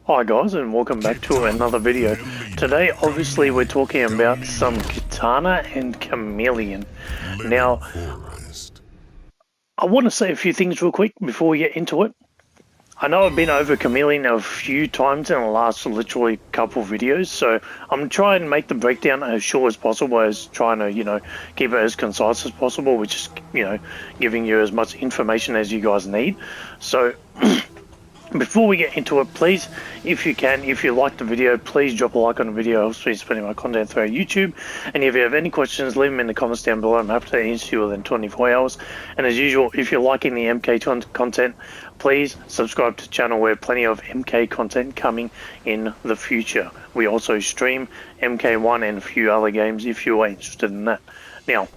Hi guys, and welcome back to another video. Today obviously we're talking about some Kitana and Khameleon. Now, I want to say a few things real quick before we get into it. I know I've been over Khameleon a few times in the last literally couple videos, so I'm trying to make the breakdown as short as possible, as trying to, keep it as concise as possible, which is, giving you as much information as you guys need. So, before we get into it, please, if you like the video, please drop a like on the video. It helps me spreading my content through YouTube. And if you have any questions, leave them in the comments down below. I'm happy to answer you within 24 hours. And as usual, if you're liking the MK content, please subscribe to the channel. We have plenty of MK content coming in the future. We also stream MK1 and a few other games if you are interested in that. Now,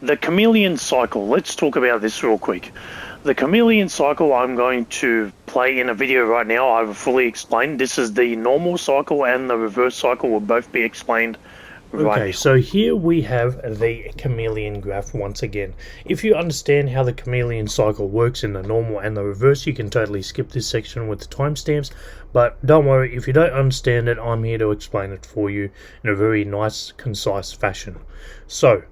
the Khameleon cycle. Let's talk about this real quick. The Khameleon cycle I'm going to play in a video right now. I've fully explained. This is the normal cycle and the reverse cycle will both be explained right now. Okay, so here we have the Khameleon graph once again. If you understand how the Khameleon cycle works in the normal and the reverse, you can totally skip this section with the timestamps. But don't worry, if you don't understand it, I'm here to explain it for you in a very nice, concise fashion. So,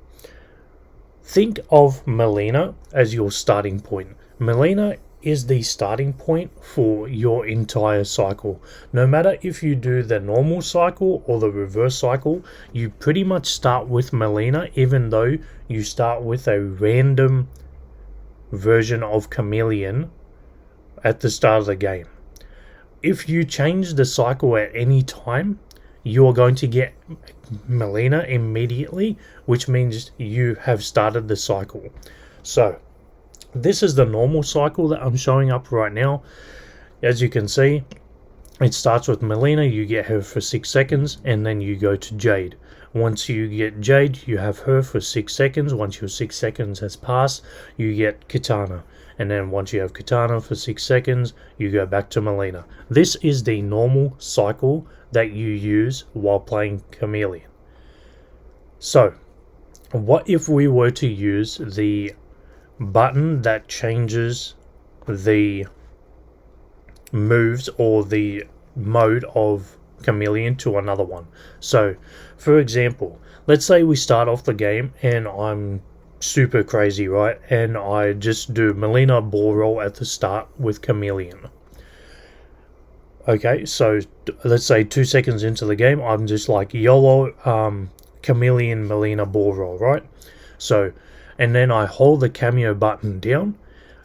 think of Mileena as your starting point. Mileena is the starting point for your entire cycle. No matter if you do the normal cycle or the reverse cycle, you pretty much start with Mileena, even though you start with a random version of Khameleon at the start of the game. If you change the cycle at any time, you are going to get Mileena immediately, which means you have started the cycle. So, this is the normal cycle that I'm showing up right now. As you can see, it starts with Mileena, you get her for 6 seconds, and then you go to Jade. Once you get Jade, you have her for 6 seconds. Once your 6 seconds has passed, you get Kitana. And then once you have Kitana for 6 seconds, you go back to Mileena. This is the normal cycle that you use while playing Khameleon. So, what if we were to use the button that changes the moves or the mode of Khameleon to another one? So, for example, let's say we start off the game and I'm super crazy, right? And I just do Mileena ball roll at the start with Khameleon. Okay, so let's say 2 seconds into the game, I'm just like YOLO Khameleon Mileena ball roll, right? So, and then I hold the cameo button down.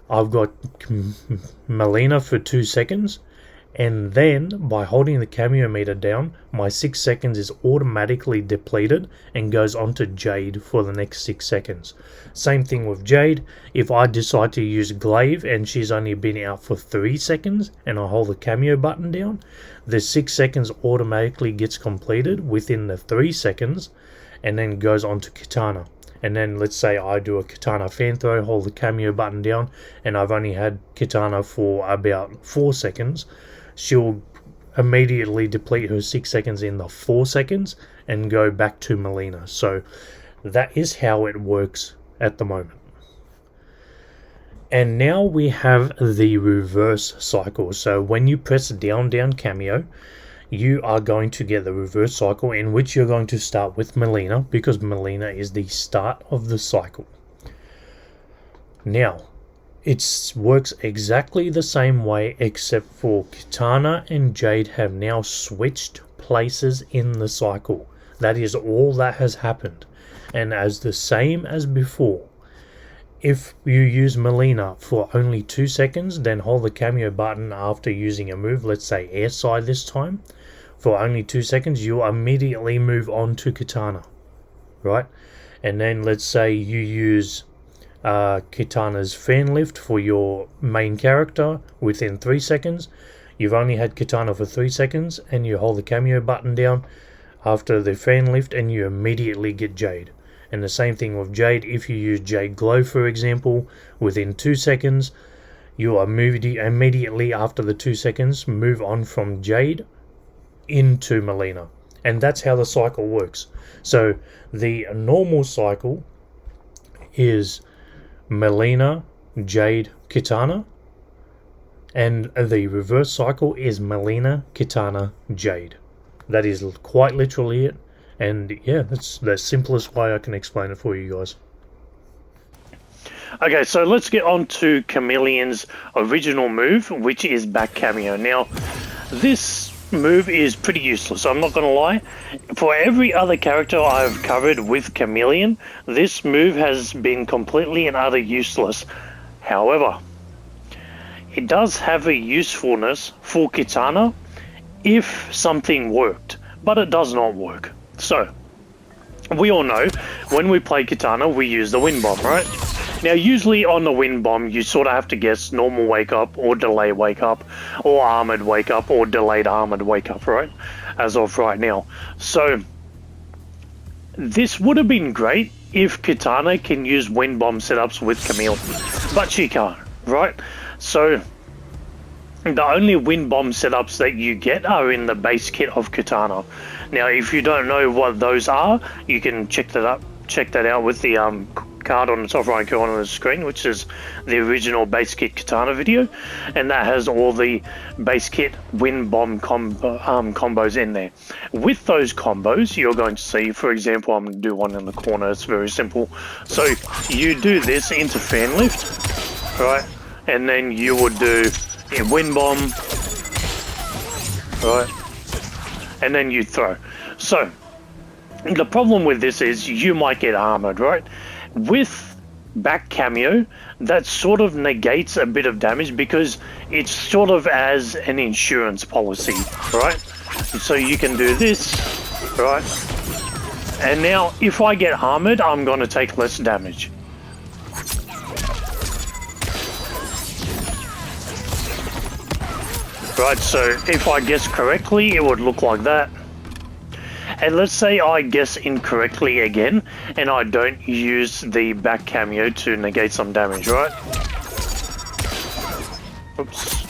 I've got Mileena for 2 seconds, and then by holding the cameo meter down, my 6 seconds is automatically depleted and goes on to Jade for the next 6 seconds. Same thing with Jade. If I decide to use Glaive and she's only been out for 3 seconds and I hold the cameo button down, the 6 seconds automatically gets completed within the 3 seconds and then goes on to Kitana. And then let's say I do a Kitana fan throw, hold the cameo button down, and I've only had Kitana for about 4 seconds. She'll immediately deplete her 6 seconds in the 4 seconds and go back to Mileena. So that is how it works at the moment. And now we have the reverse cycle. So when you press Down Kameo, you are going to get the reverse cycle in which you're going to start with Mileena, because Mileena is the start of the cycle. Now, it works exactly the same way, except for Kitana and Jade have now switched places in the cycle. That is all that has happened. And as the same as before, if you use Mileena for only 2 seconds, then hold the cameo button after using a move, let's say airside this time, for only 2 seconds, you'll immediately move on to Kitana, right? And then let's say you use Kitana's fan lift for your main character within 3 seconds. You've only had Kitana for 3 seconds and you hold the cameo button down after the fan lift and you immediately get Jade. And the same thing with Jade. If you use Jade Glow, for example, within 2 seconds, you are immediately after the 2 seconds move on from Jade into Mileena. And that's how the cycle works. So the normal cycle is Mileena, Jade, Kitana. And the reverse cycle is Mileena, Kitana, Jade. That is quite literally it. And yeah, that's the simplest way I can explain it for you guys. Okay, so let's get on to Khameleon's original move, which is Back Kameo. Now, this move is pretty useless, I'm not going to lie. For every other character I've covered with Khameleon, this move has been completely and utter useless. However, it does have a usefulness for Kitana if something worked, but it does not work. So, we all know when we play Kitana, we use the Wind Bomb, right? Now, usually on the Wind Bomb, you sort of have to guess normal wake up or delay wake up or armored wake up or delayed armored wake up, right? As of right now. So, this would have been great if Kitana can use Wind Bomb setups with Kameo, but she can't, right? So, the only Wind Bomb setups that you get are in the base kit of Kitana. Now, if you don't know what those are, you can check that out with the card on the top right corner of the screen, which is the original base kit Kitana video, and that has all the base kit Wind Bomb combos in there. With those combos, you're going to see, for example, I'm going to do one in the corner. It's very simple. So you do this into fan lift, right, and then you would do a Wind Bomb, right, and then you throw. So the problem with this is you might get armored, right? With Back Kameo, that sort of negates a bit of damage because it's sort of as an insurance policy, right? So you can do this, right? And now if I get armored, I'm going to take less damage. Right, so if I guess correctly, it would look like that. And let's say I guess incorrectly again, and I don't use the Back Kameo to negate some damage, right? Oops.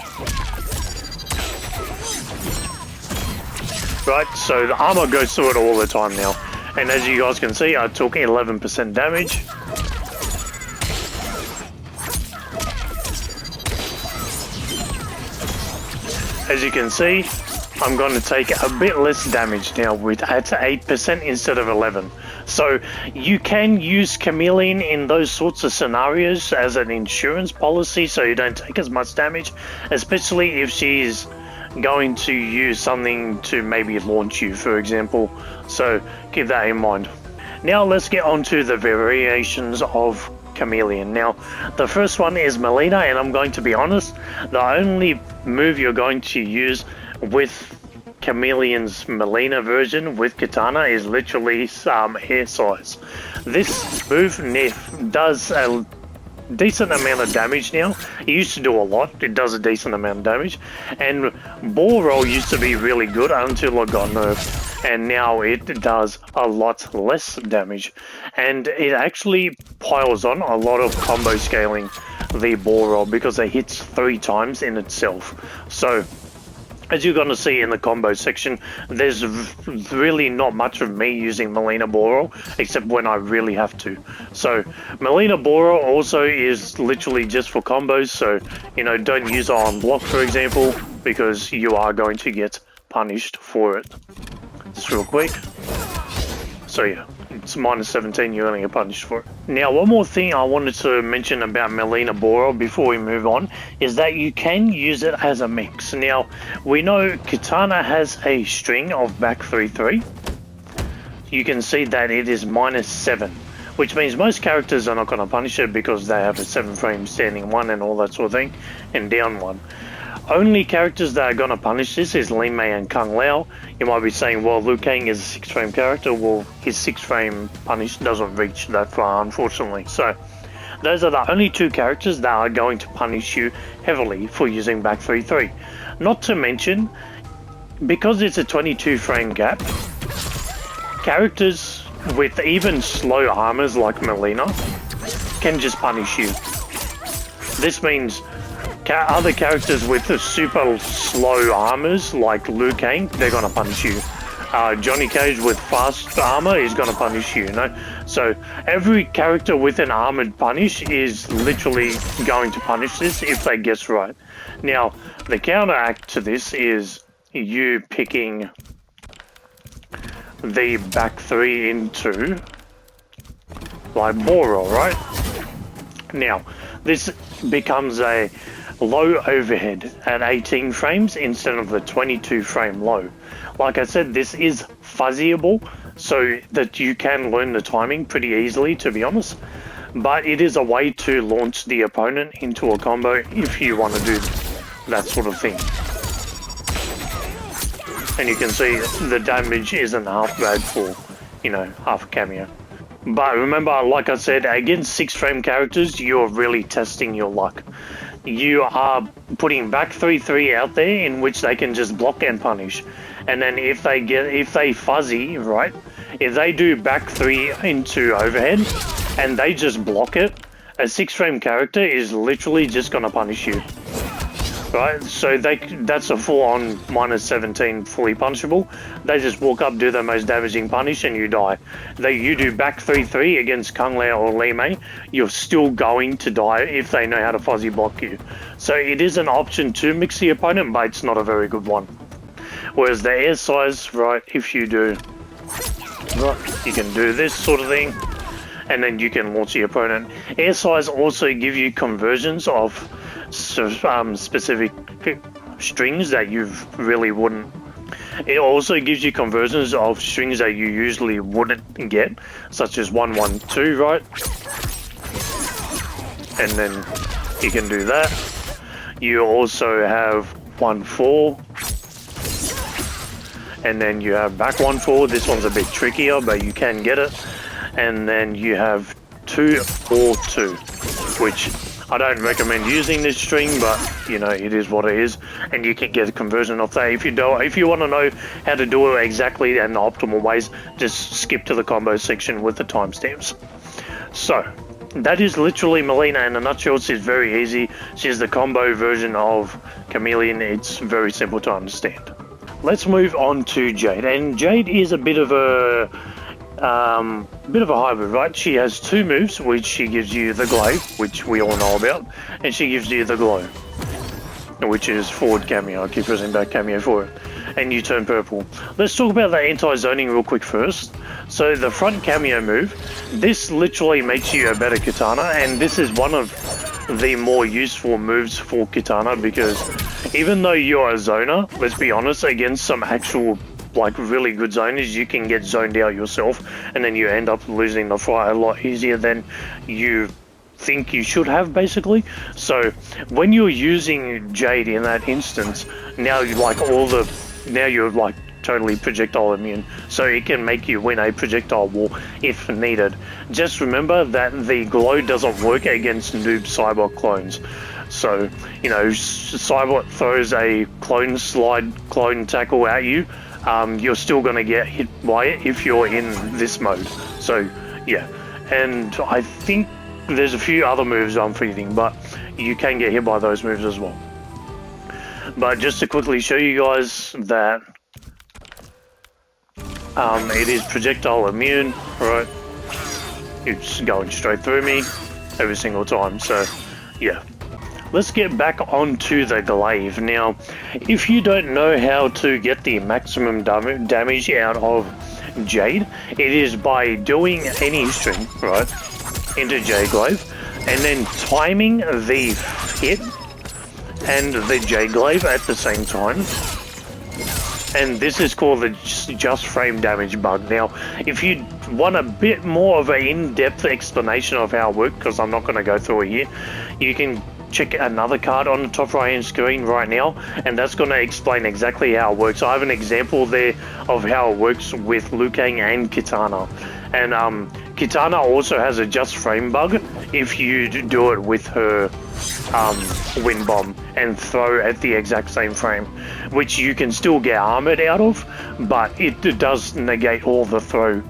Right, so the armor goes through it all the time now. And as you guys can see, I took 11% damage. As you can see, I'm going to take a bit less damage now at 8% instead of 11. So you can use Khameleon in those sorts of scenarios as an insurance policy so you don't take as much damage, especially if she's going to use something to maybe launch you, for example. So keep that in mind. Now let's get on to the variations of Khameleon. Now, the first one is Mileena, and I'm going to be honest, the only move you're going to use with Khameleon's Mileena version with Kitana is literally hair size. This move does a decent amount of damage now. It used to do a lot. It does a decent amount of damage. And ball roll used to be really good until it got nerfed. And now it does a lot less damage. And it actually piles on a lot of combo scaling the ball roll because it hits 3 times in itself. So as you're going to see in the combo section, there's really not much of me using Mileena ball roll, except when I really have to. So Mileena ball roll also is literally just for combos, so you know, don't use it on block, for example, because you are going to get punished for it. Just real quick. So yeah, it's -17, you're going to get punished for it. Now, one more thing I wanted to mention about Mileena ball roll before we move on is that you can use it as a mix. Now, we know Kitana has a string of back 3-3. You can see that it is -7, which means most characters are not going to punish it because they have a 7 frame standing 1 and all that sort of thing, and down 1. Only characters that are going to punish this is Lin Mei and Kung Lao. You might be saying, well, Liu Kang is a 6 frame character. Well, his 6 frame punish doesn't reach that far, unfortunately. So those are the only 2 characters that are going to punish you heavily for using back 3-3. Not to mention, because it's a 22 frame gap, characters with even slow armors like Mileena can just punish you. This means other characters with the super slow armors like Liu Kang, they're going to punish you. Johnny Cage with fast armor is going to punish you, you know? So every character with an armored punish is literally going to punish this if they guess right. Now, the counteract to this is you picking the back 3 into like Boro, right? Now, this becomes a low overhead at 18 frames instead of the 22 frame low. Like I said, this is fuzzyable so that you can learn the timing pretty easily, to be honest. But it is a way to launch the opponent into a combo if you want to do that sort of thing. And you can see the damage isn't half bad for, you know, half a cameo. But remember, like I said, against 6 frame characters, you're really testing your luck. You are putting back 3-3 out there in which they can just block and punish. And then if they fuzzy, right, if they do back 3 into overhead and they just block it, a 6 frame character is literally just gonna punish you. Right, so that's a full-on -17 fully punishable. They just walk up, do their most damaging punish, and you die. You do back 3-3 against Khameleon or Lime, you're still going to die if they know how to fuzzy block you. So it is an option to mix the opponent, but it's not a very good one. Whereas the air size, right, if you do, right, you can do this sort of thing, and then you can launch the opponent. Air size also give you conversions of specific strings that you really wouldn't. It also gives you conversions of strings that you usually wouldn't get, such as 1-1-2, right? And then you can do that. You also have 1-4, and then you have back 1-4. This one's a bit trickier, but you can get it. And then you have 2-4-2, which I don't recommend using this string, but you know, it is what it is, and you can get a conversion of that. If you want to know how to do it exactly and the optimal ways, just skip to the combo section with the timestamps. So that is literally Mileena in a nutshell. It's very easy. She's the combo version of Khameleon. It's very simple to understand. Let's move on to Jade, and Jade is a bit of a hybrid, right? She has 2 moves, which she gives you the Glaive, which we all know about, and she gives you the Glow, which is Forward Kameo. I keep pressing Back Kameo for it, and you turn purple. Let's talk about the anti-zoning real quick first. So the front Kameo move, this literally makes you a better Kitana, and this is one of the more useful moves for Kitana, because even though you're a zoner, let's be honest, against some actual like really good zoners, you can get zoned out yourself, and then you end up losing the fight a lot easier than you think you should have, basically. So when you're using Jade in that instance, now you're like totally projectile immune, so it can make you win a projectile war if needed. Just remember that the glow doesn't work against noob Cybot clones. So, you know, Cybot throws a clone tackle at you, you're still going to get hit by it if you're in this mode. So yeah, and I think there's a few other moves I'm forgetting, but you can get hit by those moves as well. But just to quickly show you guys that it is projectile immune, right? It's going straight through me every single time. So yeah, let's get back onto the Glaive. Now, if you don't know how to get the maximum damage out of Jade, it is by doing any string, right, into Jade Glaive, and then timing the hit and the Jade Glaive at the same time. And this is called the just frame damage bug. Now, if you want a bit more of an in-depth explanation of how it works, because I'm not going to go through it here, you can check another card on the top right hand screen right now, and that's going to explain exactly how it works. I have an example there of how it works with Liu Kang and Kitana. And Kitana also has a just frame bug if you do it with her wind bomb and throw at the exact same frame, which you can still get armored out of, but it does negate all the throw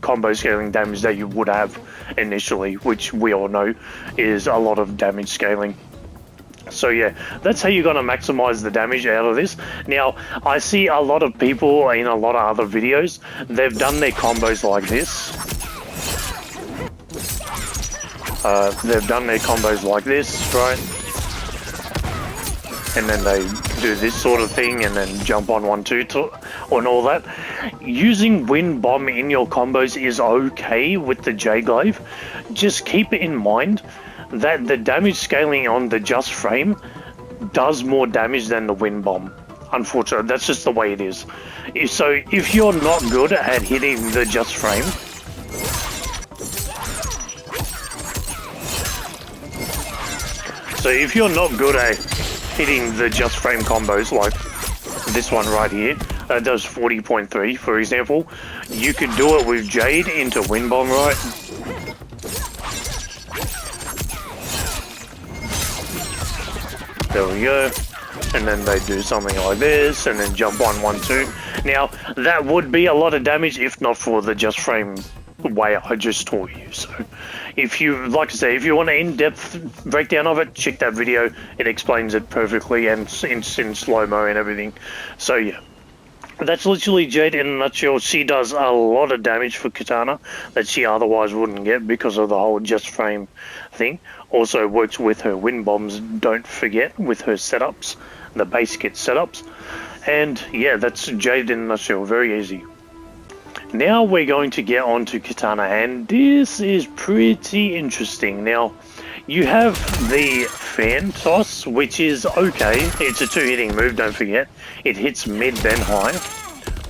combo scaling damage that you would have initially, which we all know is a lot of damage scaling. So yeah, that's how you're going to maximize the damage out of this. Now, I see a lot of people in a lot of other videos, they've done their combos like this. They've done their combos like this, right? and then they do this sort of thing and then jump on 1-2 and all that. Using Wind Bomb in your combos is okay with the Jade Glaive. Just keep in mind that the damage scaling on the Just Frame does more damage than the Wind Bomb. Unfortunately, that's just the way it is. So if you're not good at hitting the Just Frame, hitting the Just Frame combos like this one right here, that does 40.3 for example, you could do it with Jade into Wind Bomb, right? There we go. And then they do something like this, and then jump on 1-2. Now, that would be a lot of damage if not for the Just Frame way I just taught you. So, if you, like I say, if you want an in-depth breakdown of it, check that video. It explains it perfectly and in slow-mo and everything. So, yeah. That's literally Jade in a nutshell. She does a lot of damage for Kitana that she otherwise wouldn't get because of the whole Just Frame thing. Also works with her Wind Bombs, don't forget, with her setups, the base kit setups. And yeah, that's Jade in a nutshell, very easy. Now we're going to get on to Kitana, and this is pretty interesting. Now, you have the Fan Toss, which is okay. It's a 2-hitting move, don't forget. It hits mid then high.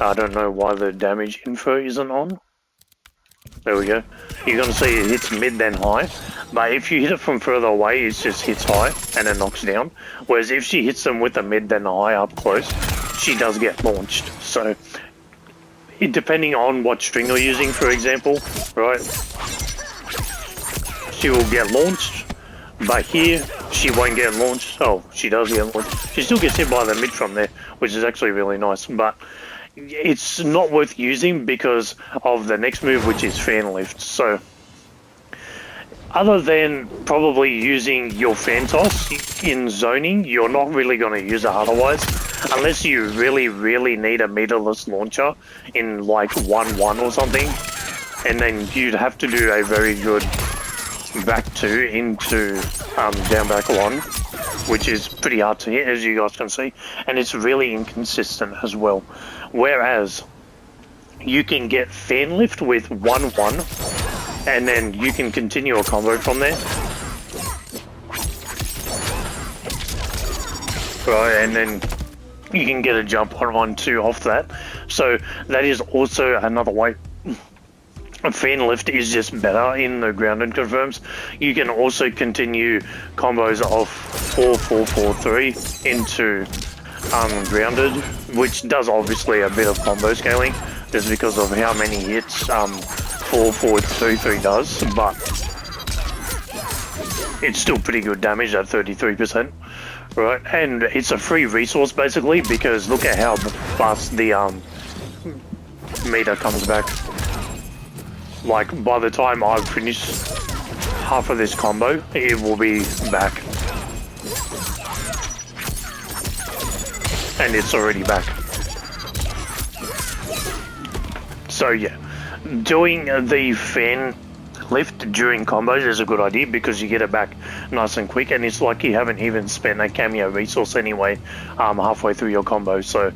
I don't know why the damage info isn't on. There we go. You're going to see it hits mid then high. But if you hit it from further away, it just hits high and it knocks down. Whereas if she hits them with the mid then high up close, she does get launched. So, depending on what string you're using, for example, right? She will get launched, but here she won't get launched. Oh, she does get launched. She still gets hit by the mid from there, which is actually really nice, but it's not worth using because of the next move, which is Fan Lift. So, other than probably using your Fan Toss in zoning, you're not really going to use it otherwise. Unless you really, really need a meterless launcher in like 1-1 or something. And then you'd have to do a very good back 2 into down back 1. Which is pretty hard to hit, as you guys can see. And it's really inconsistent as well. Whereas, you can get Fan Lift with 1-1. And then you can continue a combo from there. Right, and then you can get a jump on 1-2 off that. So that is also another way. Fan Lift is just better in the grounded confirms. You can also continue combos of 4-4-4-3 into grounded, which does obviously a bit of combo scaling just because of how many hits 4-4-3-3 does, but it's still pretty good damage at 33%. Right, and it's a free resource basically because look at how fast the meter comes back. Like by the time I've finished half of this combo, it will be back. And it's already back. So yeah, doing the Fan Lift during combos is a good idea because you get it back nice and quick, and it's like you haven't even spent a cameo resource anyway halfway through your combo. So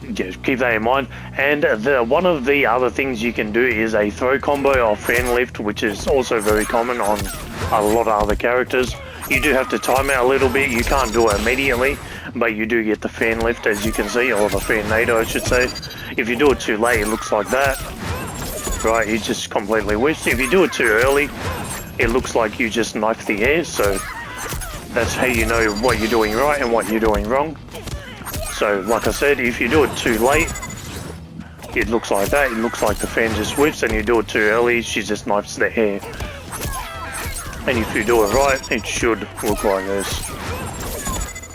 yeah, keep that in mind. And one of the other things you can do is a throw combo of Fan Lift, which is also very common on a lot of other characters. You do have to time it a little bit. You can't do it immediately, but you do get the Fan Lift, as you can see, or the Fan Nado, I should say. If you do it too late, it looks like that. Right, you just completely whiffed. If you do it too early, it looks like you just knifed the air, so that's how you know what you're doing right and what you're doing wrong. So, like I said, if you do it too late, it looks like that. It looks like the fan just whiffs, and you do it too early, she just knifes the air. And if you do it right, it should look like this.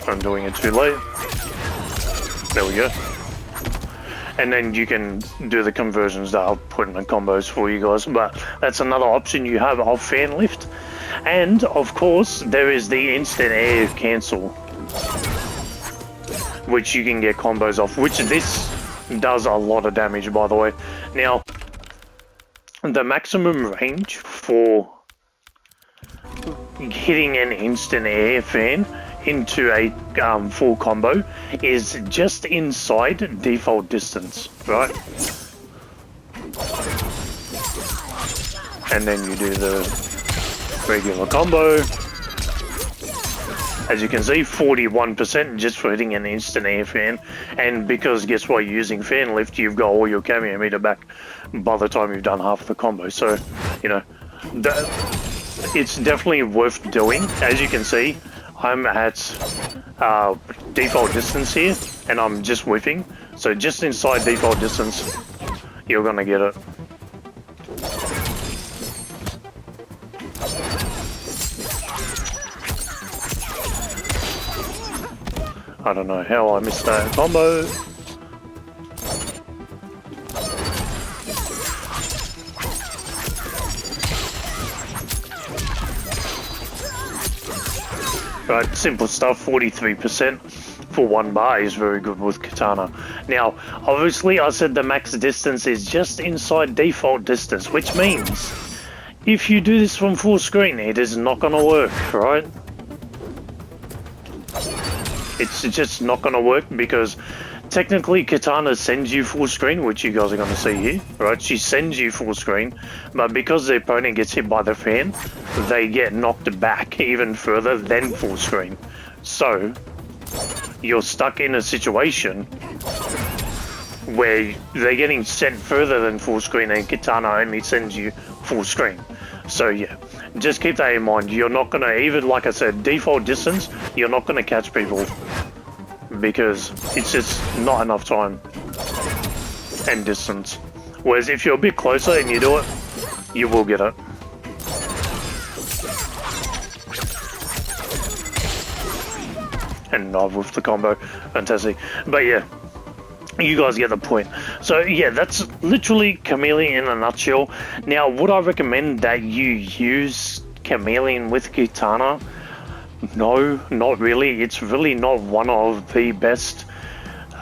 I'm doing it too late. There we go. And then you can do the conversions that I'll put in the combos for you guys. But that's another option you have of Fan Lift. And, of course, there is the Instant Air Cancel, which you can get combos off, which this does a lot of damage, by the way. Now, the maximum range for hitting an instant air fan into a full combo is just inside default distance, right? And then you do the regular combo. As you can see, 41% just for hitting an instant air fan, and because guess what, using fan lift, you've got all your cameo meter back by the time you've done half the combo. So, you know, it's definitely worth doing. As you can see, I'm at default distance here, and I'm just whiffing. So just inside default distance, you're gonna get it. I don't know how I missed that combo. Right, simple stuff, 43% for 1 bar is very good with Kitana. Now, obviously I said the max distance is just inside default distance, which means if you do this from full screen, it is not going to work, right? It's just not going to work because technically Kitana sends you full screen, which you guys are going to see here, right? She sends you full screen, but because the opponent gets hit by the fan, they get knocked back even further than full screen. So you're stuck in a situation where they're getting sent further than full screen and Kitana only sends you full screen. So yeah, just keep that in mind. You're not going to, even like I said, default distance, you're not going to catch people because it's just not enough time and distance. Whereas if you're a bit closer and you do it, you will get it. And I've with the combo, fantastic. But yeah, you guys get the point. So yeah, that's literally Khameleon in a nutshell. Now, would I recommend that you use Khameleon with Kitana? No, not really. It's really not one of the best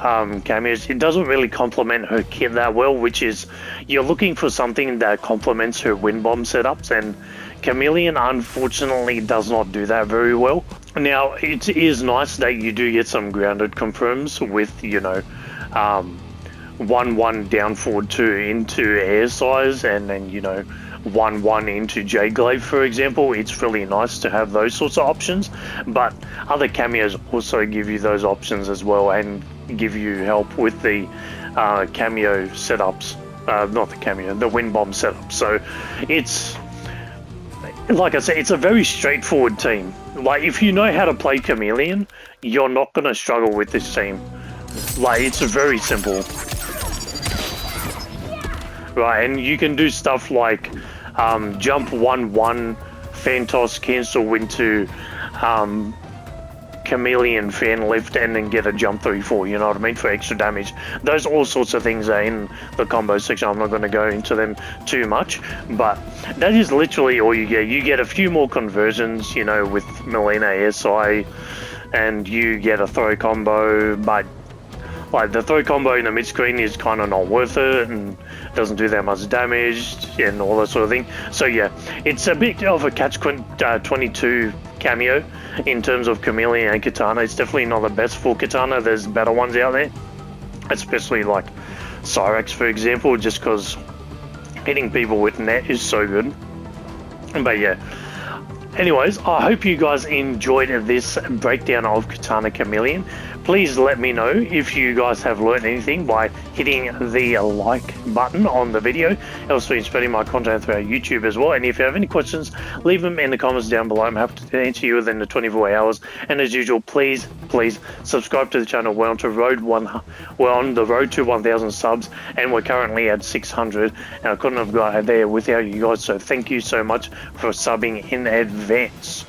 cameos. It doesn't really complement her kit that well, which is, you're looking for something that complements her wind bomb setups, and Khameleon unfortunately does not do that very well. Now, it is nice that you do get some grounded confirms with, you know, 1-1 down forward 2 into air size, and then, you know, 1-1 into Jade Glaive, for example. It's really nice to have those sorts of options, but other cameos also give you those options as well and give you help with the cameo setups, not the cameo, the wind bomb setup. So it's, like I said, it's a very straightforward team. Like, if you know how to play Khameleon, you're not going to struggle with this team. Like, it's very simple. Right, and you can do stuff like jump 1-1, fan toss, cancel into Khameleon fan lift, and then get a jump 3-4, you know what I mean, for extra damage. Those all sorts of things are in the combo section. I'm not going to go into them too much, but that is literally all you get. You get a few more conversions, you know, with Mileena Sai, and you get a throw combo, but like the throw combo in the mid screen is kind of not worth it and doesn't do that much damage and all that sort of thing. So yeah, it's a bit of a catch-22 cameo in terms of Khameleon and Kitana. It's definitely not the best for Kitana. There's better ones out there, especially like Cyrex, for example, just because hitting people with net is so good. But yeah, anyways, I hope you guys enjoyed this breakdown of Kitana Khameleon. Please let me know if you guys have learned anything by hitting the like button on the video. It helps me in spreading my content throughout YouTube as well. And if you have any questions, leave them in the comments down below. I'm happy to answer you within the 24 hours. And as usual, please subscribe to the channel. We're on the road to 1,000 subs, and we're currently at 600. And I couldn't have got there without you guys. So thank you so much for subbing in advance.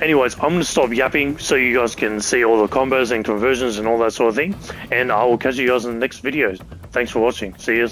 Anyways, I'm going to stop yapping so you guys can see all the combos and conversions and all that sort of thing. And I will catch you guys in the next videos. Thanks for watching. See you.